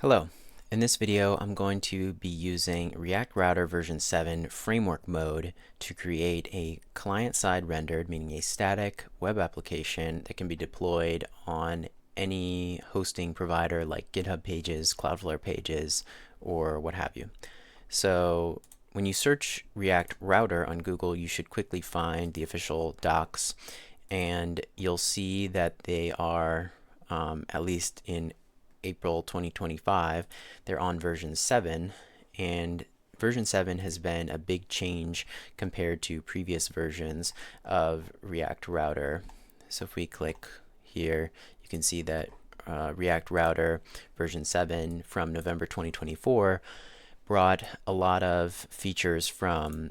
Hello. In this video, I'm going to be using React Router version 7 framework mode to create a client-side rendered, meaning a static web application that can be deployed on any hosting provider like GitHub pages, Cloudflare pages, or what have you. So when you search React Router on Google, you should quickly find the official docs, and you'll see that they are, at least in April 2025, they're on version 7, and version 7 has been a big change compared to previous versions of React Router. So if we click here, you can see that React Router version 7 from November 2024 brought a lot of features from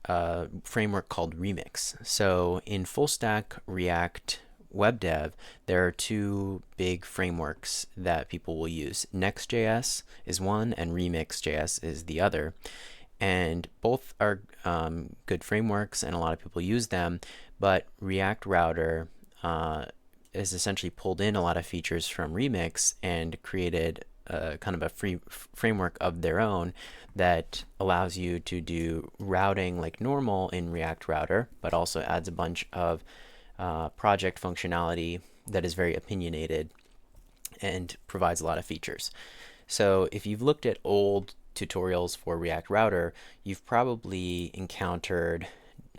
a framework called Remix. So in full stack React web dev, there are two big frameworks that people will use. Next.js is one, and Remix.js is the other. And both are good frameworks, and a lot of people use them. But React Router has essentially pulled in a lot of features from Remix and created kind of a free framework of their own that allows you to do routing like normal in React Router, but also adds a bunch of project functionality that is very opinionated and provides a lot of features. So if you've looked at old tutorials for React Router, you've probably encountered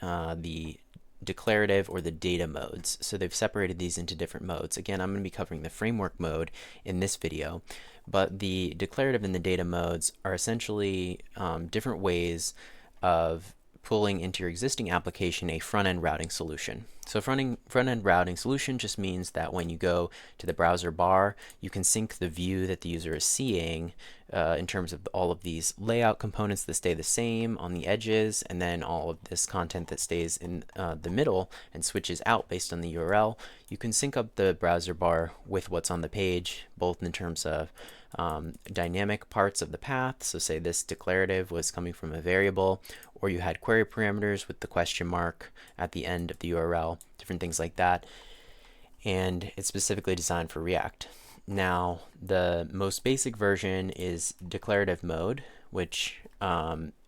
the declarative or the data modes. So they've separated these into different modes. Again, I'm going to be covering the framework mode in this video, but the declarative and the data modes are essentially different ways of pulling into your existing application a front-end routing solution. So front-end routing solution just means that when you go to the browser bar, you can sync the view that the user is seeing in terms of all of these layout components that stay the same on the edges, and then all of this content that stays in the middle and switches out based on the URL. You can sync up the browser bar with what's on the page, both in terms of dynamic parts of the path. So say this declarative was coming from a variable, or you had query parameters with the question mark at the end of the URL, different things like that. And it's specifically designed for React. Now, the most basic version is declarative mode, which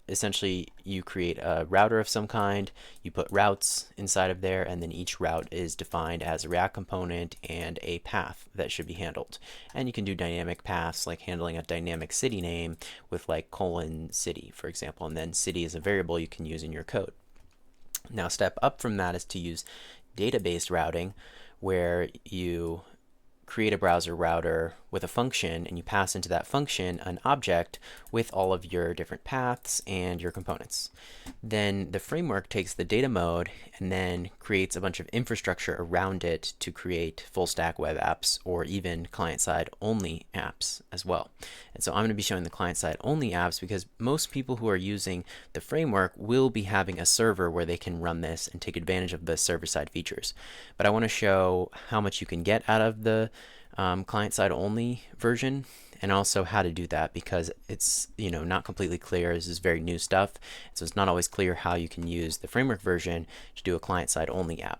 essentially you create a router of some kind, you put routes inside of there, and then each route is defined as a React component and a path that should be handled. And you can do dynamic paths, like handling a dynamic city name with like :city, for example, and then city is a variable you can use in your code. Now, step up from that is to use database routing, where you create a browser router with a function, and you pass into that function an object with all of your different paths and your components. Then the framework takes the data mode and then creates a bunch of infrastructure around it to create full stack web apps, or even client-side only apps as well. And so I'm going to be showing the client-side only apps because most people who are using the framework will be having a server where they can run this and take advantage of the server-side features. But I want to show how much you can get out of the client-side only version, and also how to do that, because it's not completely clear. This is very new stuff, so it's not always clear how you can use the framework version to do a client-side only app.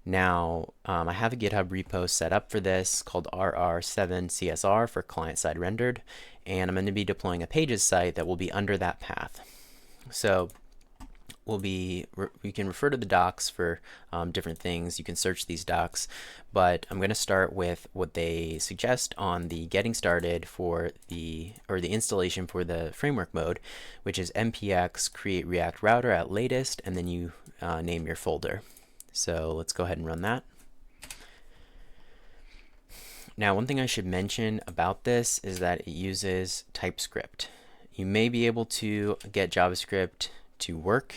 Now, I have a GitHub repo set up for this called RR7CSR for client-side rendered, and I'm going to be deploying a pages site that will be under that path. So we can refer to the docs for different things. You can search these docs, but I'm going to start with what they suggest on the getting started for the installation for the framework mode, which is npx create react router at latest, and then you name your folder. So let's go ahead and run that. Now, one thing I should mention about this is that it uses TypeScript. You may be able to get JavaScript to work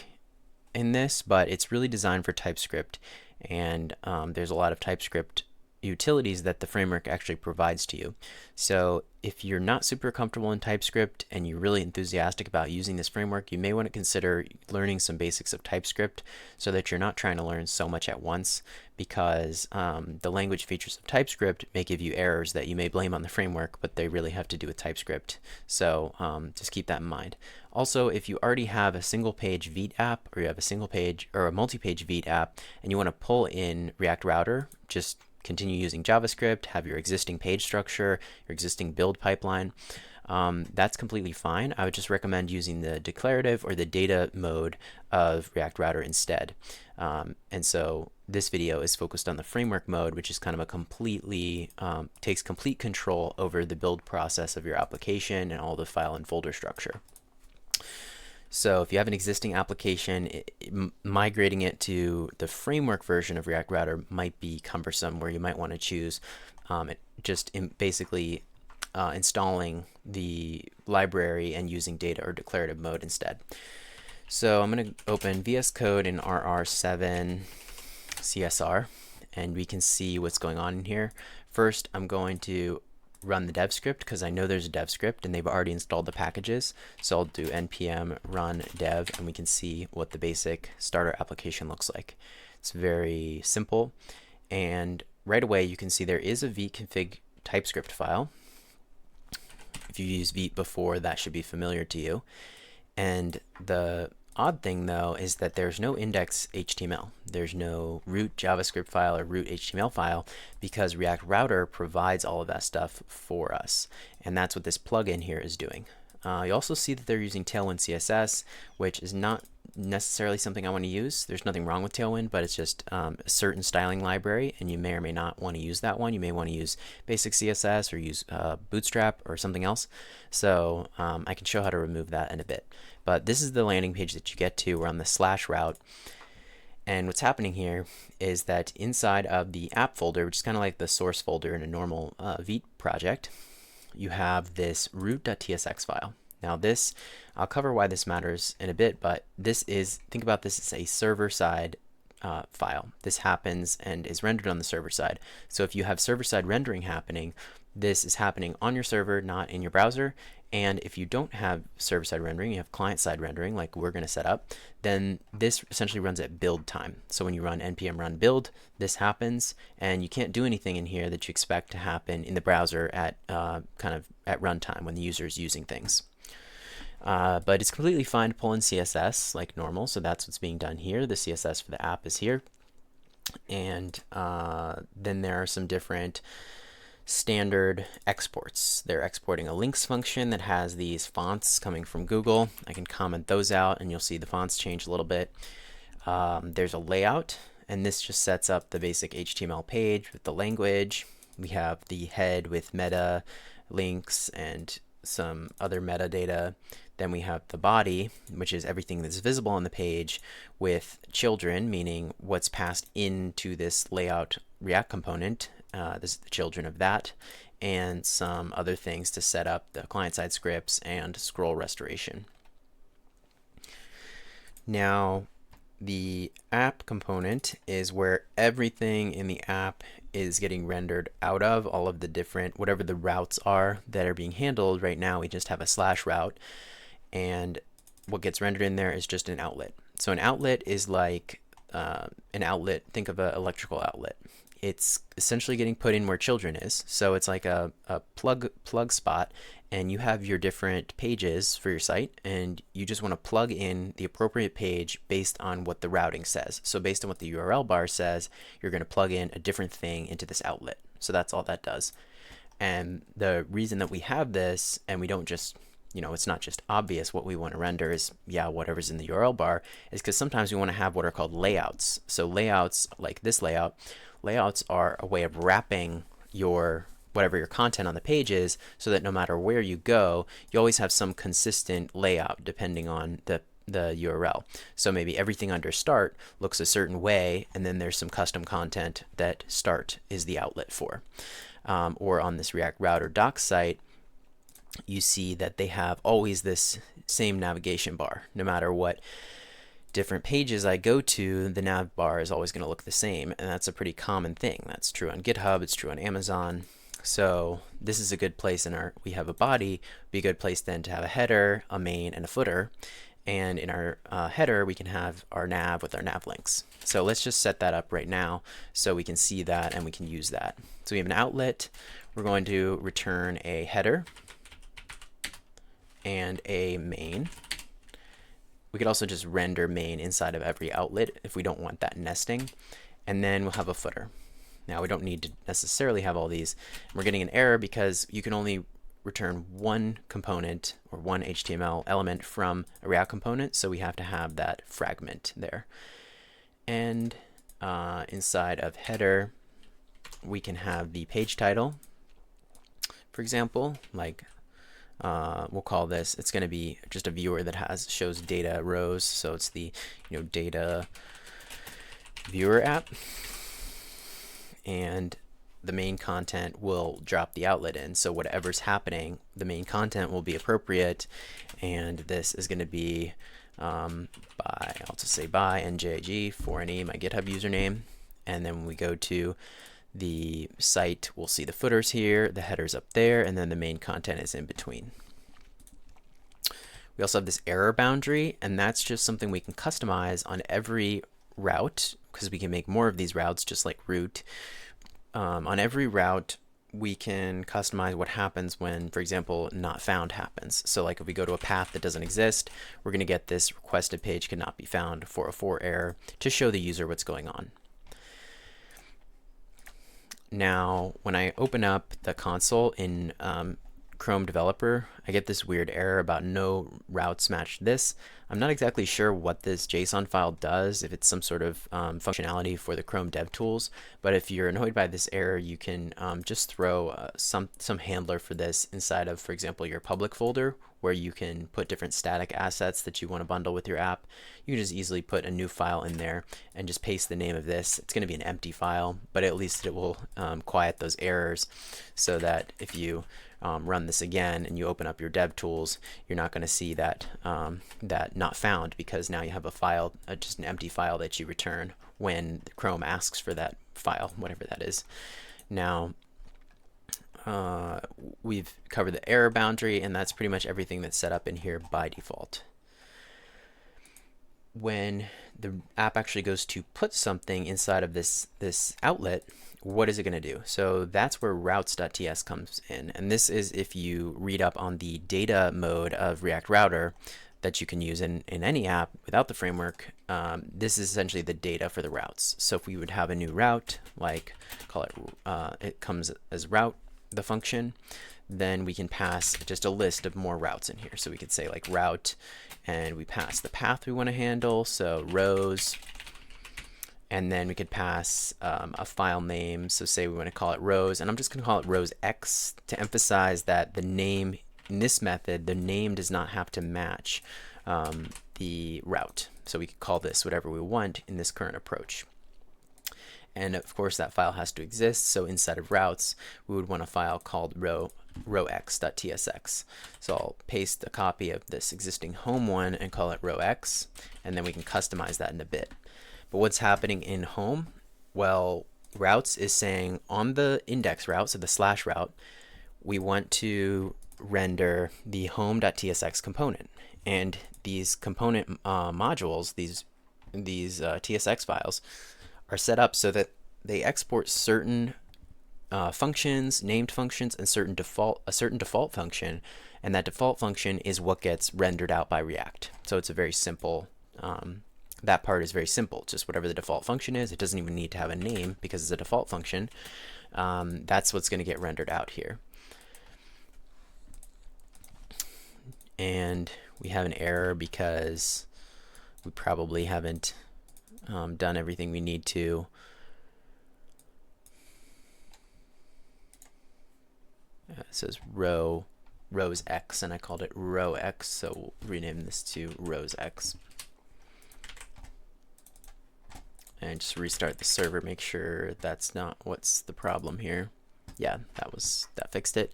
in this, but it's really designed for TypeScript, and there's a lot of TypeScript utilities that the framework actually provides to you. So if you're not super comfortable in TypeScript and you're really enthusiastic about using this framework, you may want to consider learning some basics of TypeScript so that you're not trying to learn so much at once, because the language features of TypeScript may give you errors that you may blame on the framework, but they really have to do with TypeScript. So just keep that in mind. Also, if you already have a single page Vite app, or you have a single page or a multi-page Vite app, and you want to pull in React Router, just continue using JavaScript, have your existing page structure, your existing build pipeline, that's completely fine. I would just recommend using the declarative or the data mode of React Router instead. And so this video is focused on the framework mode, which is kind of a completely, takes complete control over the build process of your application and all the file and folder structure. So if you have an existing application, migrating it to the framework version of React Router might be cumbersome, where you might want to choose basically installing the library and using data or declarative mode instead. So I'm going to open VS Code in RR7 CSR, and we can see what's going on in here. First, I'm going to run the dev script because I know there's a dev script and they've already installed the packages. So I'll do npm run dev, and we can see what the basic starter application looks like. It's very simple, and right away you can see there is a vconfig TypeScript file. If you used Vite before, that should be familiar to you. And the odd thing though is that there's no index HTML. There's no root JavaScript file or root HTML file, because React Router provides all of that stuff for us. And that's what this plugin here is doing. You also see that they're using Tailwind CSS, which is not necessarily something I want to use. There's nothing wrong with Tailwind, but it's just a certain styling library, and you may or may not want to use that one. You may want to use basic CSS or use Bootstrap or something else. So I can show how to remove that in a bit. But this is the landing page that you get to. We're on the slash route. And what's happening here is that inside of the app folder, which is kind of like the source folder in a normal Vite project, you have this root.tsx file. Now this, I'll cover why this matters in a bit, but this is, think about this as a server-side file. This happens and is rendered on the server side. So if you have server-side rendering happening, this is happening on your server, not in your browser. And if you don't have server-side rendering, you have client-side rendering like we're going to set up, then this essentially runs at build time. So when you run npm run build, this happens, and you can't do anything in here that you expect to happen in the browser at kind of at runtime when the user is using things. But it's completely fine to pull in CSS like normal, so that's what's being done here. The CSS for the app is here. And then there are some different standard exports. They're exporting a links function that has these fonts coming from Google. I can comment those out and you'll see the fonts change a little bit. There's a layout, and this just sets up the basic HTML page with the language. We have the head with meta links and some other metadata. Then we have the body, which is everything that's visible on the page, with children, meaning what's passed into this layout React component. This is the children of that, and some other things to set up the client-side scripts and scroll restoration. Now, the app component is where everything in the app is getting rendered out of, all of the different, whatever the routes are that are being handled. Right now we just have a slash route, and what gets rendered in there is just an outlet. So an outlet is like an outlet, think of an electrical outlet. It's essentially getting put in where children is. So it's like a plug spot, and you have your different pages for your site, and you just want to plug in the appropriate page based on what the routing says. So based on what the URL bar says, you're going to plug in a different thing into this outlet. So that's all that does. And the reason that we have this, and we don't just, it's not just obvious what we want to render is, yeah, whatever's in the URL bar, is because sometimes we want to have what are called layouts. So layouts, like this layout, layouts are a way of wrapping your whatever your content on the page is, so that no matter where you go, you always have some consistent layout depending on the URL. So maybe everything under start looks a certain way, and then there's some custom content that start is the outlet for. Or on this React Router docs site, you see that they have always this same navigation bar. No matter what different pages I go to, the nav bar is always going to look the same, and that's a pretty common thing. That's true on GitHub, it's true on Amazon. So this is a good place we have a body, be a good place then to have a header, a main, and a footer. And in our header, we can have our nav with our nav links. So let's just set that up right now so we can see that and we can use that. So we have an outlet. We're going to return a header and a main. We could also just render main inside of every outlet if we don't want that nesting. And then we'll have a footer. Now we don't need to necessarily have all these. We're getting an error because you can only return one component or one HTML element from a React component, so we have to have that fragment there. And inside of header, we can have the page title, for example, like we'll call this, it's going to be just a viewer that shows data rows, so it's the data viewer app, and the main content will drop the outlet in, so whatever's happening, the main content will be appropriate, and this is going to be I'll just say by njig for any my GitHub username, and then when we go to the site, we'll see the footers here, the headers up there, and then the main content is in between. We also have this error boundary, and that's just something we can customize on every route, because we can make more of these routes just like route. On every route, we can customize what happens when, for example, not found happens. So like if we go to a path that doesn't exist, we're going to get this requested page cannot be found 404 error to show the user what's going on. Now, when I open up the console in Chrome Developer, I get this weird error about no routes match this. I'm not exactly sure what this JSON file does, if it's some sort of functionality for the Chrome DevTools, but if you're annoyed by this error, you can just throw some handler for this inside of, for example, your public folder, where you can put different static assets that you want to bundle with your app. You can just easily put a new file in there and just paste the name of this. It's going to be an empty file, but at least it will quiet those errors, so that if you run this again and you open up your DevTools, you're not going to see that that not found, because now you have a file, just an empty file that you return when Chrome asks for that file, whatever that is. Now, we've covered the error boundary, and that's pretty much everything that's set up in here by default. When the app actually goes to put something inside of this outlet, what is it going to do? So that's where routes.ts comes in, and this is if you read up on the data mode of React Router that you can use in any app without the framework. This is essentially the data for the routes. So if we would have a new route, like call it, it comes as route, the function, then we can pass just a list of more routes in here. So we could say like route, and we pass the path we want to handle, so rows, and then we could pass a file name. So say we want to call it rows, and I'm just going to call it rows X to emphasize that the name in this method, the name does not have to match the route. So we could call this whatever we want in this current approach. And of course that file has to exist, so inside of routes we would want a file called rowx.tsx. So I'll paste a copy of this existing home one and call it rowx, and then we can customize that in a bit. But what's happening in home? Well, routes is saying on the index route, so the slash route, we want to render the home.tsx component, and these component modules, these TSX files, are set up so that they export certain functions, named functions, and a certain default function, and that default function is what gets rendered out by React. So it's a very simple, that part is very simple, just whatever the default function is. It doesn't even need to have a name because it's a default function. That's what's going to get rendered out here. And we have an error because we probably haven't done everything we need to. It says rows X, and I called it row X, so we'll rename this to rows X. And just restart the server, make sure that's not what's the problem here. Yeah, that fixed it.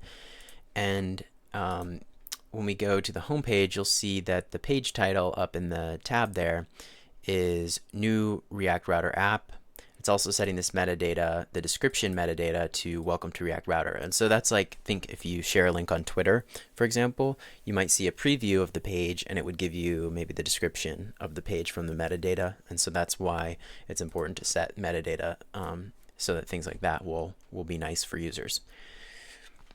And when we go to the home page, you'll see that the page title up in the tab there is new React Router app. It's also setting this metadata, the description metadata, to welcome to React Router. And so that's like, think if you share a link on Twitter, for example, you might see a preview of the page and it would give you maybe the description of the page from the metadata. And so that's why it's important to set metadata so that things like that will be nice for users.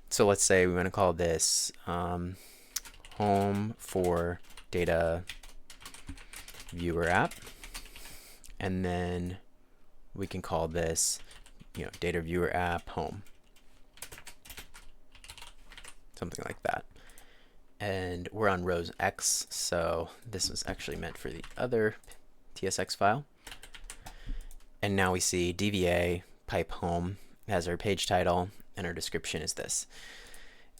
So let's say we want to call this home for data viewer app, and then we can call this data viewer app home, something like that. And we're on rows X, so this was actually meant for the other TSX file. And now we see DVA pipe home has our page title, and our description is this.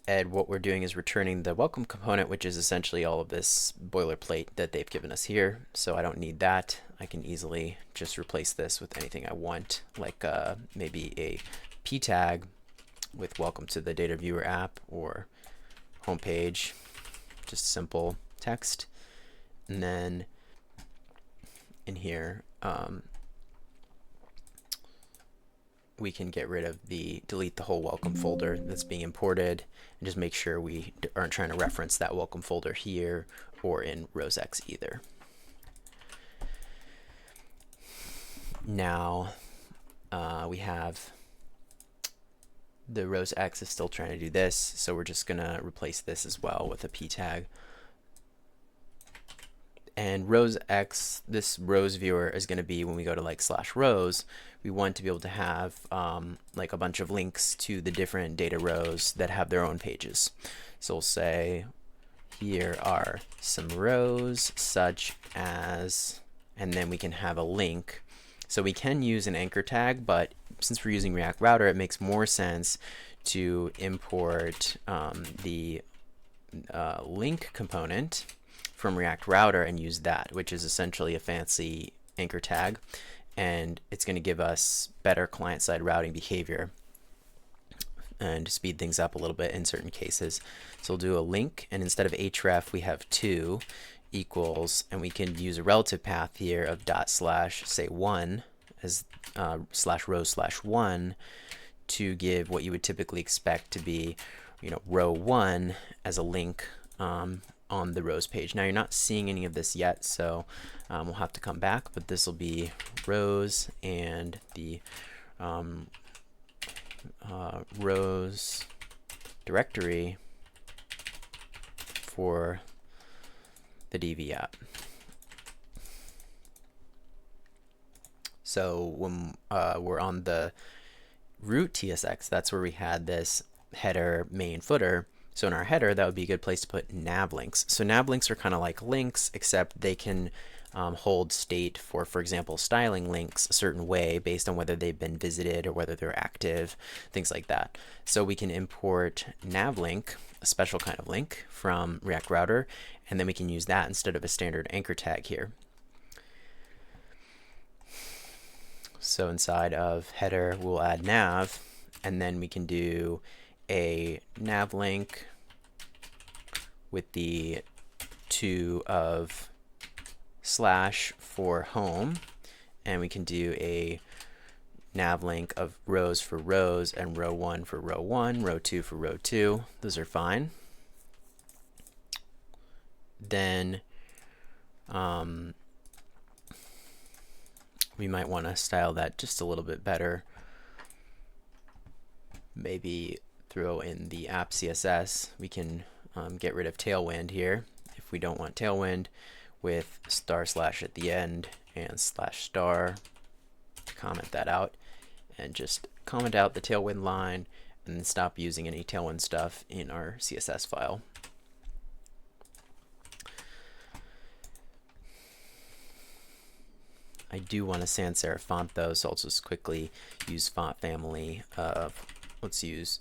And what we're doing is returning the welcome component, which is essentially all of this boilerplate that they've given us here. So I don't need that. I can easily just replace this with anything I want, like maybe a p tag with welcome to the data viewer app, or homepage, just simple text. And then in here, we can get rid of delete the whole welcome folder that's being imported, and just make sure we aren't trying to reference that welcome folder here or in rows X either. Now we have the rows X is still trying to do this, so we're just gonna replace this as well with a p tag. And rows X, this rows viewer is going to be when we go to like /rows, we want to be able to have like a bunch of links to the different data rows that have their own pages. So we'll say here are some rows such as, and then we can have a link. So we can use an anchor tag, but since we're using React Router, it makes more sense to import the link component from React Router and use that, which is essentially a fancy anchor tag, and it's going to give us better client-side routing behavior and speed things up a little bit in certain cases. So we'll do a link, and instead of href we have 2 equals, and we can use a relative path here of / say 1 as /row/1 to give what you would typically expect to be row 1 as a link on the rows page. Now you're not seeing any of this yet, so we'll have to come back, but this will be rows and the rows directory for the DV app. So when we're on the root TSX, that's where we had this header, main, footer. So in our header, that would be a good place to put nav links. So nav links are kind of like links, except they can hold state for example, styling links a certain way based on whether they've been visited or whether they're active, things like that. So we can import nav link, a special kind of link, from React Router, and then we can use that instead of a standard anchor tag here. So inside of header, we'll add nav, and then we can do a nav link with the 2 of / for home, and we can do a nav link of rows for rows and row 1 for row 1, row 2 for row 2. Those are fine. Then we might want to style that just a little bit better. Maybe throw in the app CSS. We can get rid of tailwind here if we don't want tailwind, with / at the end and /*. Comment that out and just comment out the tailwind line, and then stop using any tailwind stuff in our CSS file. I do want a sans serif font though, so I'll just quickly use font family of, let's use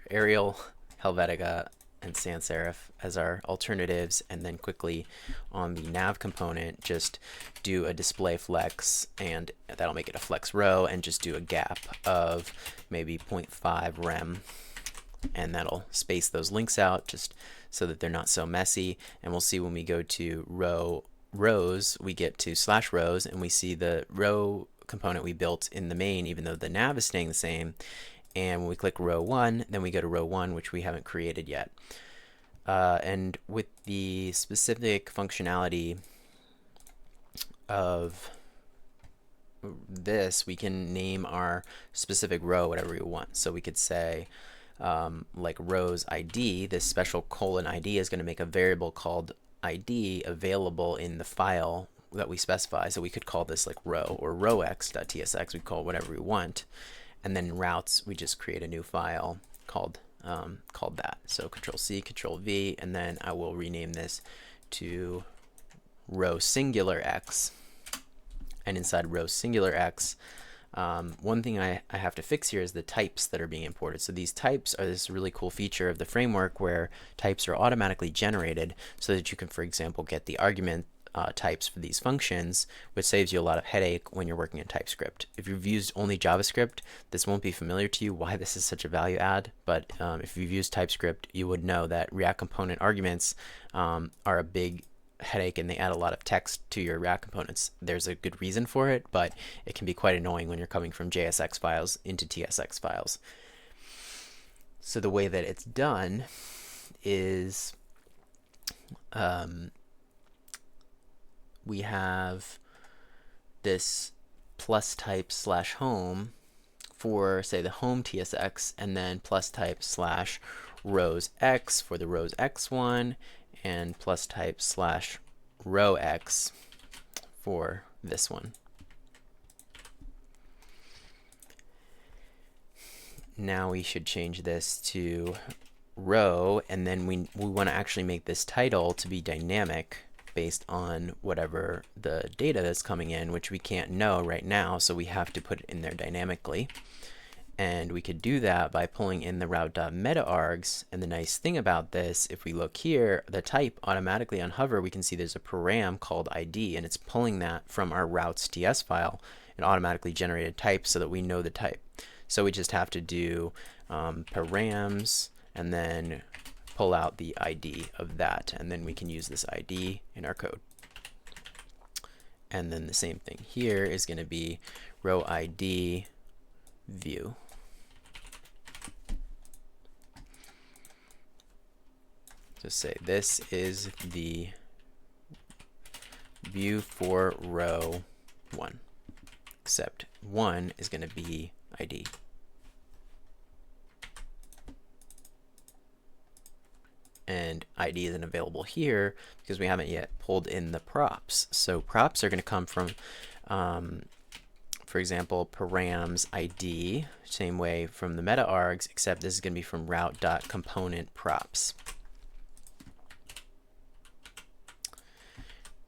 Arial, Helvetica, and sans serif as our alternatives, and then quickly on the nav component just do a display flex, and that'll make it a flex row, and just do a gap of maybe 0.5 rem, and that'll space those links out just so that they're not so messy. And we'll see when we go to rows, we get to /rows, and we see the row component we built in the main, even though the nav is staying the same. And when we click row 1, then we go to row 1, which we haven't created yet. And with the specific functionality of this, we can name our specific row whatever we want. So we could say like rows ID, this special : ID is going to make a variable called ID available in the file that we specify. So we could call this like row or rowx.tsx. We call it whatever we want. And then in routes, we just create a new file called that. So Control C, Control V, and then I will rename this to row singular x. And inside row singular x, one thing I have to fix here is the types that are being imported. So these types are this really cool feature of the framework where types are automatically generated so that you can, for example, get the argument types for these functions, which saves you a lot of headache when you're working in TypeScript. If you've used only JavaScript, this won't be familiar to you why this is such a value add, but if you've used TypeScript, you would know that React component arguments are a big headache and they add a lot of text to your React components. There's a good reason for it, but it can be quite annoying when you're coming from JSX files into TSX files. So the way that it's done is we have this plus type slash home for, say, the home TSX, and then plus type slash rows x for the rows x1, and plus type slash row x for this one. Now we should change this to row, and then we want to actually make this title to be dynamic based on whatever the data that's coming in, which we can't know right now, so we have to put it in there dynamically. And we could do that by pulling in the route.metaargs. And the nice thing about this, if we look here, the type automatically on hover, we can see there's a param called ID, and it's pulling that from our routes.ts file and automatically generated type so that we know the type. So we just have to do params and then pull out the ID of that, and then we can use this ID in our code. And then the same thing here is going to be row ID view. Just say this is the view for row 1, except 1 is going to be ID. And ID isn't available here because we haven't yet pulled in the props. So props are going to come from, for example, params ID, same way from the meta args, except this is going to be from route.component props.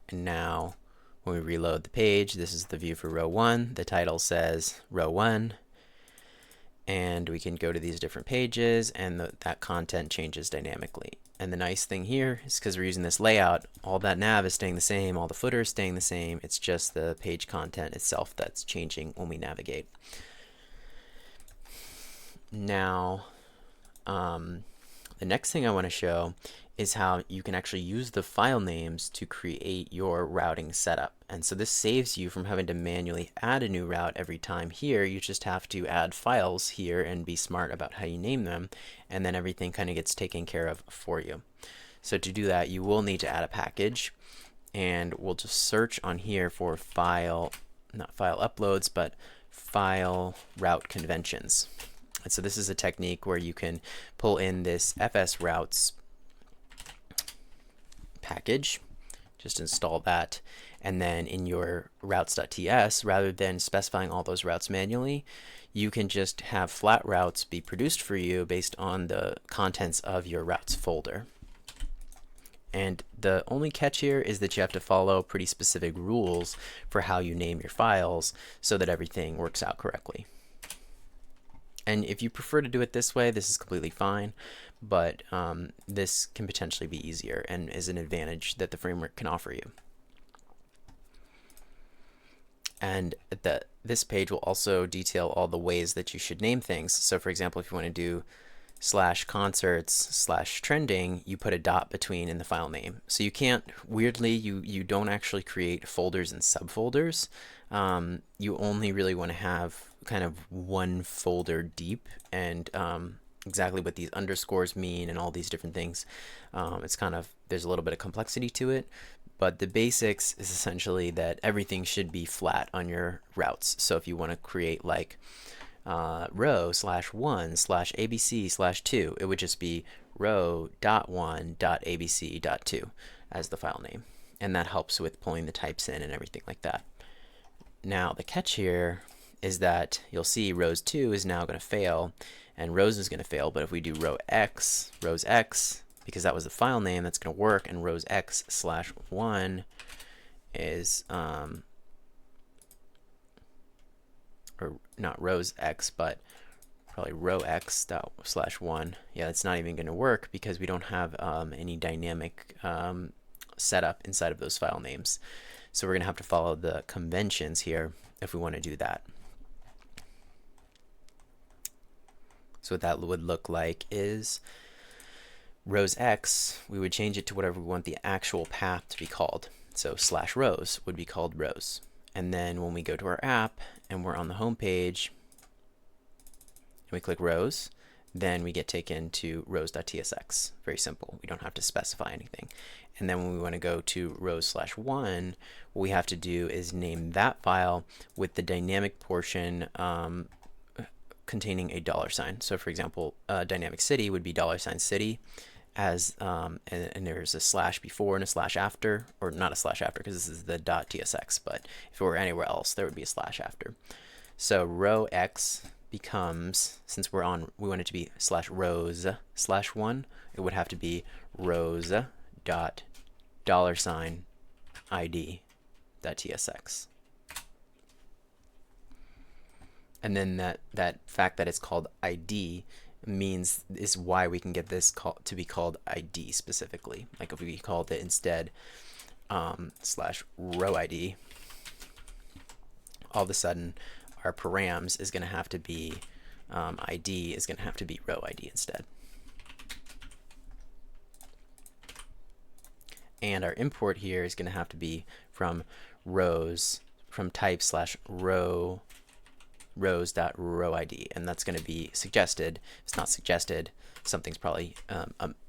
And now when we reload the page, this is the view for row 1. The title says row 1. And we can go to these different pages, and that content changes dynamically. And the nice thing here is because we're using this layout, all that nav is staying the same, all the footer is staying the same. It's just the page content itself that's changing when we navigate. Now, the next thing I want to show is how you can actually use the file names to create your routing setup. And so this saves you from having to manually add a new route every time. Here you just have to add files here and be smart about how you name them, and then everything kind of gets taken care of for you. So to do that, you will need to add a package, and we'll just search on here for not file uploads, but file route conventions. And so this is a technique where you can pull in this fs routes package, just install that, and then in your routes.ts, rather than specifying all those routes manually, you can just have flat routes be produced for you based on the contents of your routes folder. And the only catch here is that you have to follow pretty specific rules for how you name your files so that everything works out correctly. And if you prefer to do it this way, this is completely fine, but this can potentially be easier and is an advantage that the framework can offer you. And this page will also detail all the ways that you should name things. So for example, if you want to do /concerts/trending, you put a dot between in the file name. So you can't, weirdly, you don't actually create folders and subfolders. You only really want to have kind of one folder deep, and exactly what these underscores mean and all these different things. It's kind of, there's a little bit of complexity to it, but the basics is essentially that everything should be flat on your routes. So if you want to create like row/1/abc/2, it would just be row.1.abc.2 as the file name. and that helps with pulling the types in and everything like that. Now the catch here is that you'll see rows 2 is now going to fail and rows is going to fail, but if we do rows X, because that was the file name, that's going to work, and rows X/1 is or not rows X, but probably row X/1. Yeah, it's not even going to work because we don't have any dynamic setup inside of those file names. So we're going to have to follow the conventions here if we want to do that. So what that would look like is rows X, we would change it to whatever we want the actual path to be called. So /rows would be called rows. And then when we go to our app and we're on the home page and we click rows, then we get taken to rows.tsx. Very simple. We don't have to specify anything. And then when we want to go to rows/1, what we have to do is name that file with the dynamic portion containing a $sign. So for example, dynamic city would be $city as and there's a slash before and a slash after, or not a slash after because this is the .tsx, but if it were anywhere else there would be a slash after. So row X becomes, since we want it to be /rows/1, it would have to be rows dot $ID.tsx. And then that fact that it's called ID is why we can get this to be called ID specifically. Like if we called it instead /row ID, all of a sudden our params is going to have to be ID is going to have to be row ID instead. And our import here is going to have to be from rows, from type /row rows.rowID, and that's going to be suggested. If it's not suggested, something's probably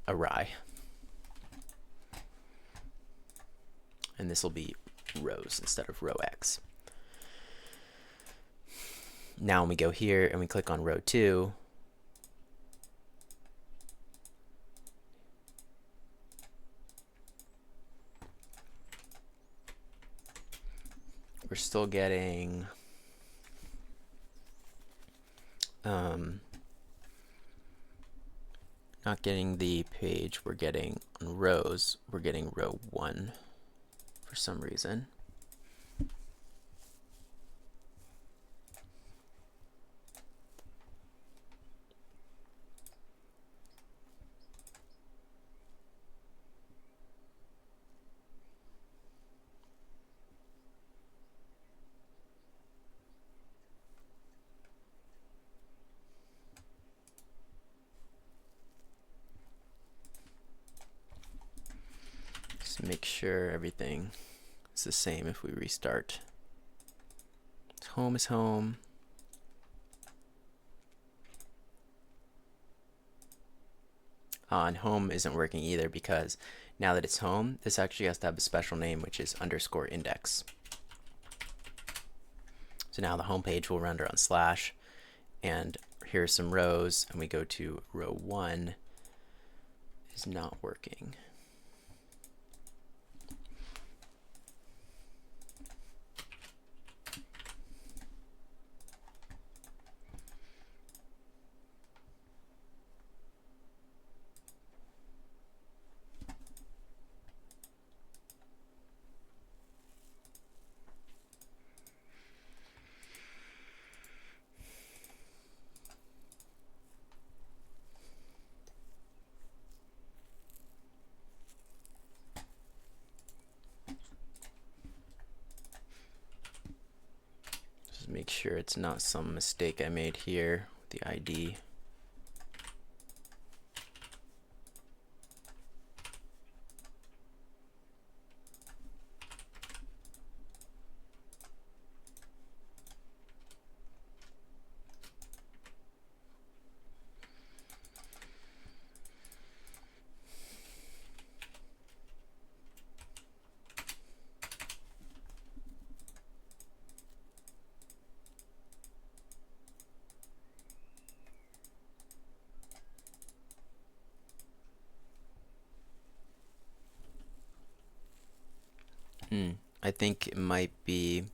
awry. And this will be rows instead of row X. Now when we go here and we click on row 2, we're still getting not getting the page we're getting on rows, we're getting row 1 for some reason. Make sure everything is the same if we restart. Home is home. And home isn't working either because now that it's home, this actually has to have a special name, which is _index. So now the home page will render on /, and here's some rows, and we go to row 1 is not working. Make sure it's not some mistake I made here with the ID. I think it might be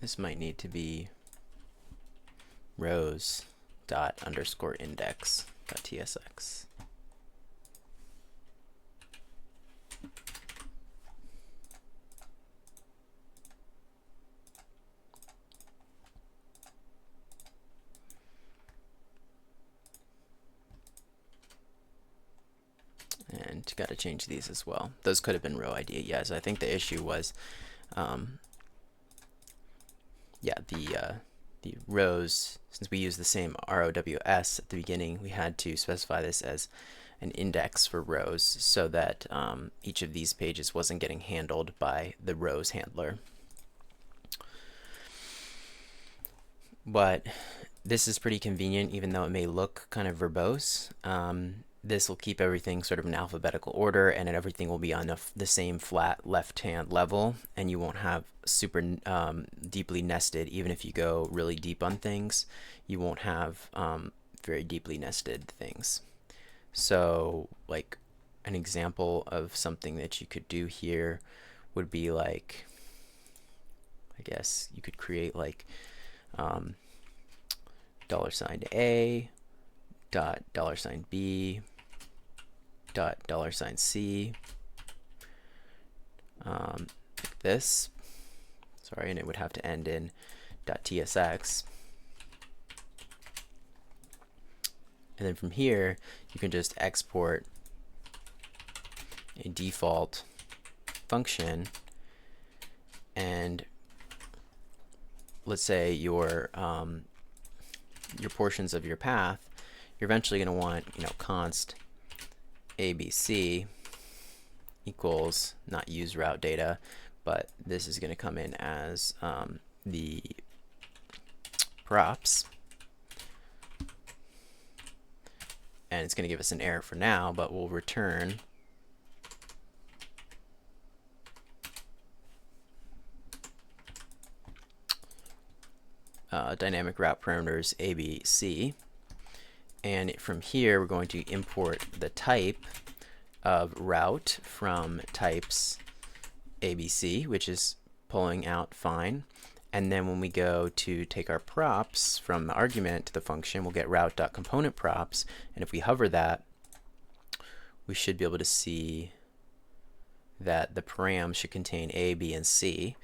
this might need to be rows dot underscore index dot tsx. And got to change these as well. Those could have been row ID. Yes, I think the issue was, yeah, the rows. Since we use the same ROWS at the beginning, we had to specify this as an index for rows so that each of these pages wasn't getting handled by the rows handler. But this is pretty convenient, even though it may look kind of verbose. This will keep everything sort of in alphabetical order, and everything will be on the same flat left-hand level, and you won't have super deeply nested. Even if you go really deep on things, you won't have very deeply nested things. So, like, an example of something that you could do here would be like, I guess you could create like $A dot $B dot $C, like this. Sorry, and it would have to end in .tsx. And then from here, you can just export a default function, and let's say your portions of your path, you're eventually going to want, const ABC equals, not use route data, but this is going to come in as the props, and it's going to give us an error for now, but we'll return dynamic route parameters ABC. And from here, we're going to import the type of route from types ABC, which is pulling out fine. And then when we go to take our props from the argument to the function, we'll get route.componentProps. And if we hover that, we should be able to see that the param should contain A, B, and C.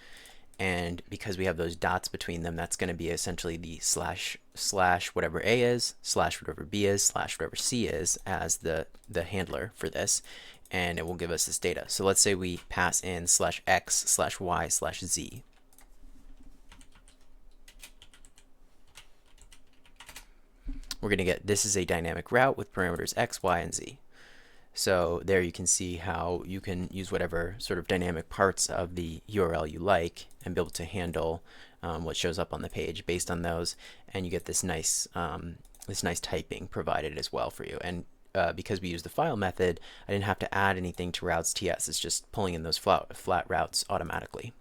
And because we have those dots between them, that's going to be essentially the slash whatever A is, slash whatever B is, slash whatever C is as the handler for this, and it will give us this data. So let's say we pass in /x/y/z. We're going to get, this is a dynamic route with parameters x, y, and z. So there you can see how you can use whatever sort of dynamic parts of the URL you like and be able to handle what shows up on the page based on those, and you get this nice typing provided as well for you. And because we use the file method, I didn't have to add anything to routes TS. It's just pulling in those flat routes automatically.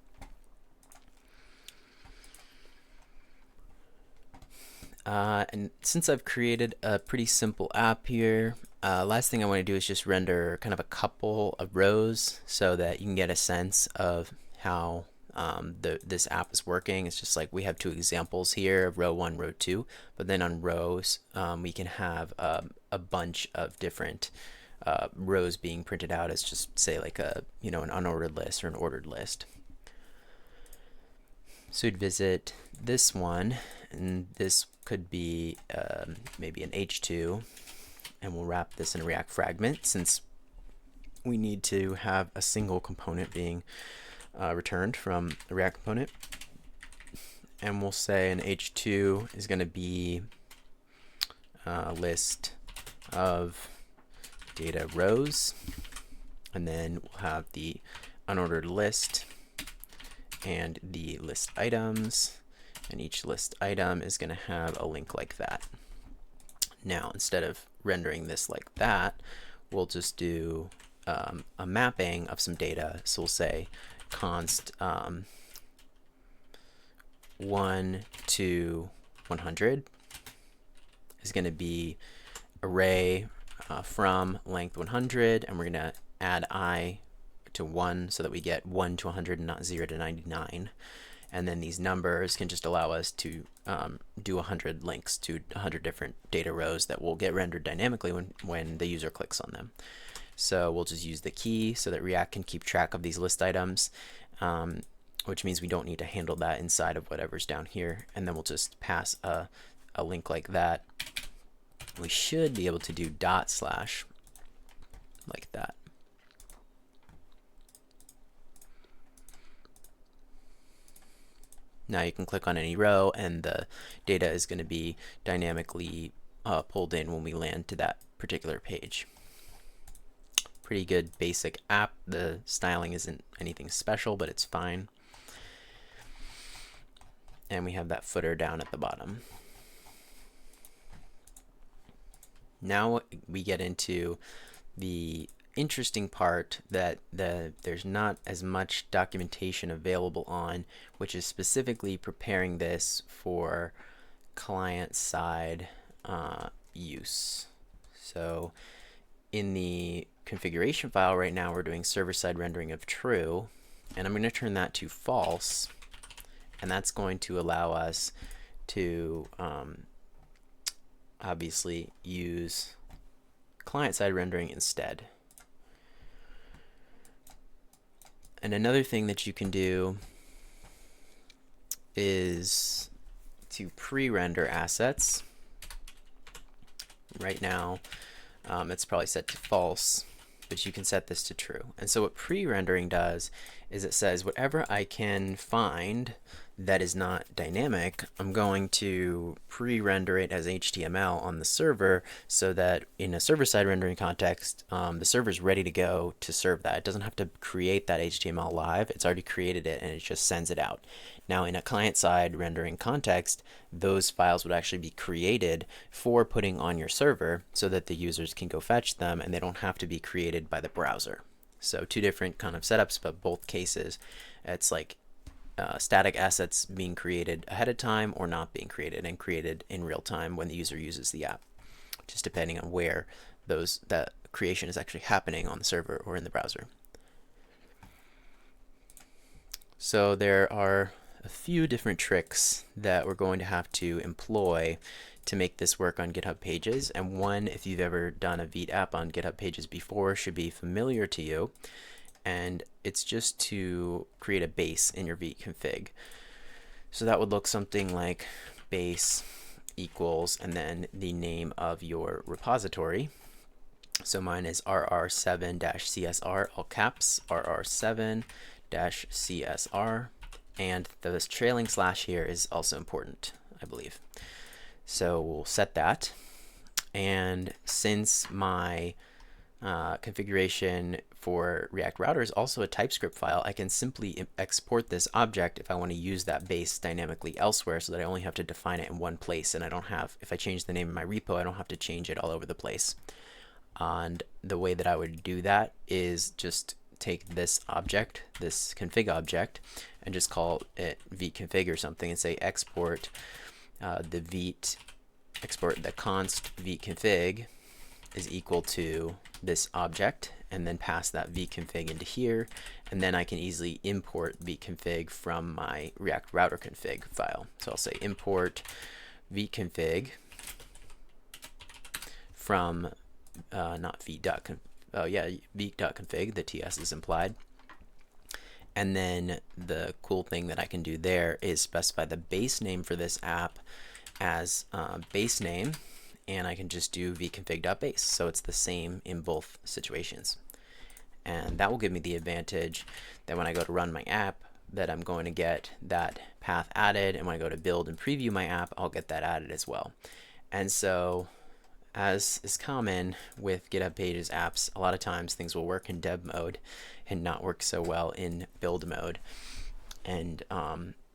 And since I've created a pretty simple app here, last thing I want to do is just render kind of a couple of rows so that you can get a sense of how this app is working. It's just like we have two examples here of row 1, row 2, but then on rows we can have a bunch of different rows being printed out as just say like an unordered list or an ordered list. So we'd visit this one, and this could be maybe an H2, and we'll wrap this in a React fragment since we need to have a single component being returned from a React component. And we'll say an H2 is going to be a list of data rows, and then we'll have the unordered list and the list items, and each list item is going to have a link like that. Now, instead of rendering this like that, we'll just do a mapping of some data. So we'll say const 1 to 100 is going to be array from length 100, and we're going to add I to 1 so that we get 1 to 100 and not 0 to 99. And then these numbers can just allow us to do 100 links to 100 different data rows that will get rendered dynamically when the user clicks on them. So we'll just use the key so that React can keep track of these list items, which means we don't need to handle that inside of whatever's down here. And then we'll just pass a link like that. We should be able to do / like that. Now you can click on any row and the data is going to be dynamically pulled in when we land to that particular page. Pretty good basic app. The styling isn't anything special, but it's fine. And we have that footer down at the bottom. Now we get into the interesting part that there's not as much documentation available on, which is specifically preparing this for client-side use. So in the configuration file right now, we're doing server-side rendering of true, and I'm going to turn that to false, and that's going to allow us to obviously use client-side rendering instead. And another thing that you can do is to pre-render assets. Right now, it's probably set to false, but you can set this to true. And so what pre-rendering does is it says whatever I can find that is not dynamic, I'm going to pre-render it as HTML on the server so that in a server-side rendering context, the server is ready to go to serve that. It doesn't have to create that HTML live. It's already created it and it just sends it out. Now in a client-side rendering context, those files would actually be created for putting on your server so that the users can go fetch them and they don't have to be created by the browser. So two different kind of setups, but both cases, it's like static assets being created ahead of time or not being created and created in real time when the user uses the app, just depending on where that creation is actually happening on the server or in the browser. So there are a few different tricks that we're going to have to employ to make this work on GitHub Pages, and one, if you've ever done a Vite app on GitHub Pages before, should be familiar to you. And it's just to create a base in your Vite config. So that would look something like base equals and then the name of your repository. So mine is rr7-csr, all caps, rr7-csr, and the trailing slash here is also important, I believe. So we'll set that, and since my configuration for React Router is also a TypeScript file, I can simply export this object if I want to use that base dynamically elsewhere so that I only have to define it in one place, and I don't have, if I change the name of my repo, I don't have to change it all over the place. And the way that I would do that is just take this object, this config object, and just call it Vite config or something and say export export the const Vite config is equal to this object, and then pass that Vite config into here, and then I can easily import Vite config from my React Router config file. So I'll say import Vite config from not Vite.config, oh yeah, Vite.config, the TS is implied. And then the cool thing that I can do there is specify the base name for this app as base name, and I can just do vconfig.base, so it's the same in both situations. And that will give me the advantage that when I go to run my app, that I'm going to get that path added, and when I go to build and preview my app, I'll get that added as well. And so, as is common with GitHub Pages apps, a lot of times things will work in dev mode and not work so well in build mode, and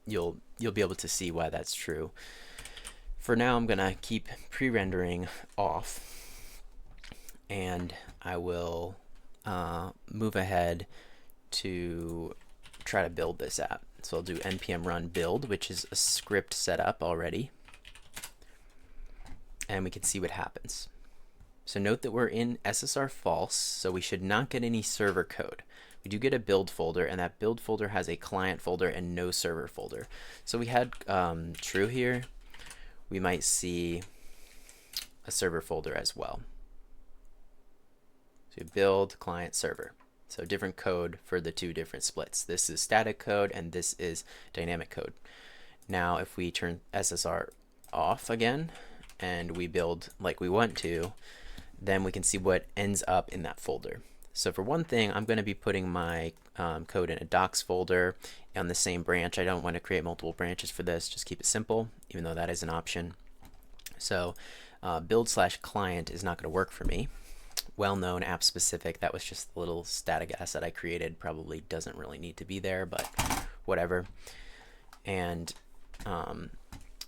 you'll be able to see why that's true. For now, I'm gonna keep pre-rendering off, and I will move ahead to try to build this app. So I'll do npm run build, which is a script set up already, and we can see what happens. So note that we're in SSR false, so we should not get any server code. We do get a build folder, and that build folder has a client folder and no server folder. So we had true here. We might see a server folder as well. So build client server. So different code for the two different splits. This is static code and this is dynamic code. Now if we turn SSR off again and we build like we want to, then we can see what ends up in that folder. So for one thing, I'm going to be putting my code in a docs folder on the same branch. I don't want to create multiple branches for this, just keep it simple, even though that is an option. So build/client is not going to work for me. Well-known, app specific, that was just a little static asset I created, probably doesn't really need to be there, but whatever. And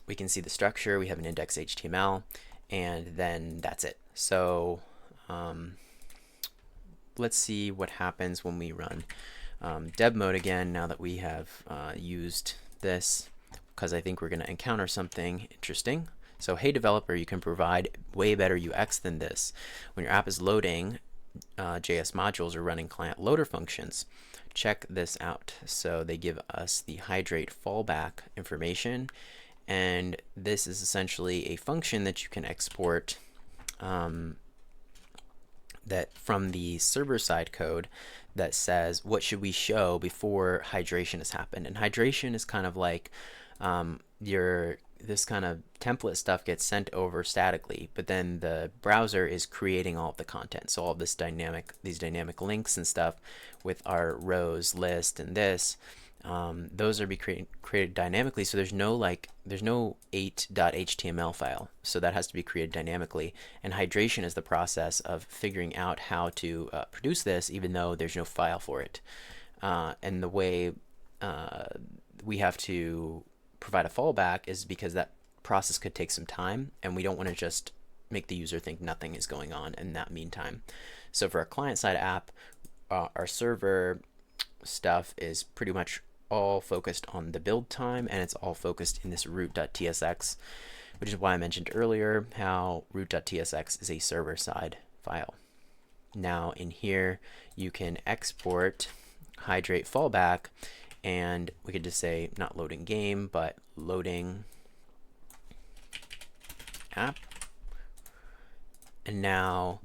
we can see the structure, we have an index HTML, and then that's it. So let's see what happens when we run dev mode again, now that we have used this, because I think we're going to encounter something interesting. So hey developer, you can provide way better UX than this. When your app is loading, JS modules are running client loader functions. Check this out. So they give us the hydrate fallback information, and this is essentially a function that you can export that from the server side code that says what should we show before hydration has happened. And hydration is kind of like this kind of template stuff gets sent over statically, but then the browser is creating all of the content. So all of this these dynamic links and stuff with our rows, list, and this, those are created dynamically. So there's no 8.html file. So that has to be created dynamically. And hydration is the process of figuring out how to produce this, even though there's no file for it. And the way we have to provide a fallback is because that process could take some time, and we don't want to just make the user think nothing is going on in that meantime. So for a client-side app, our server stuff is pretty much all focused on the build time, and it's all focused in this root.tsx, which is why I mentioned earlier how root.tsx is a server-side file. Now in here, you can export hydrate fallback, and we could just say not loading game, but loading app. And now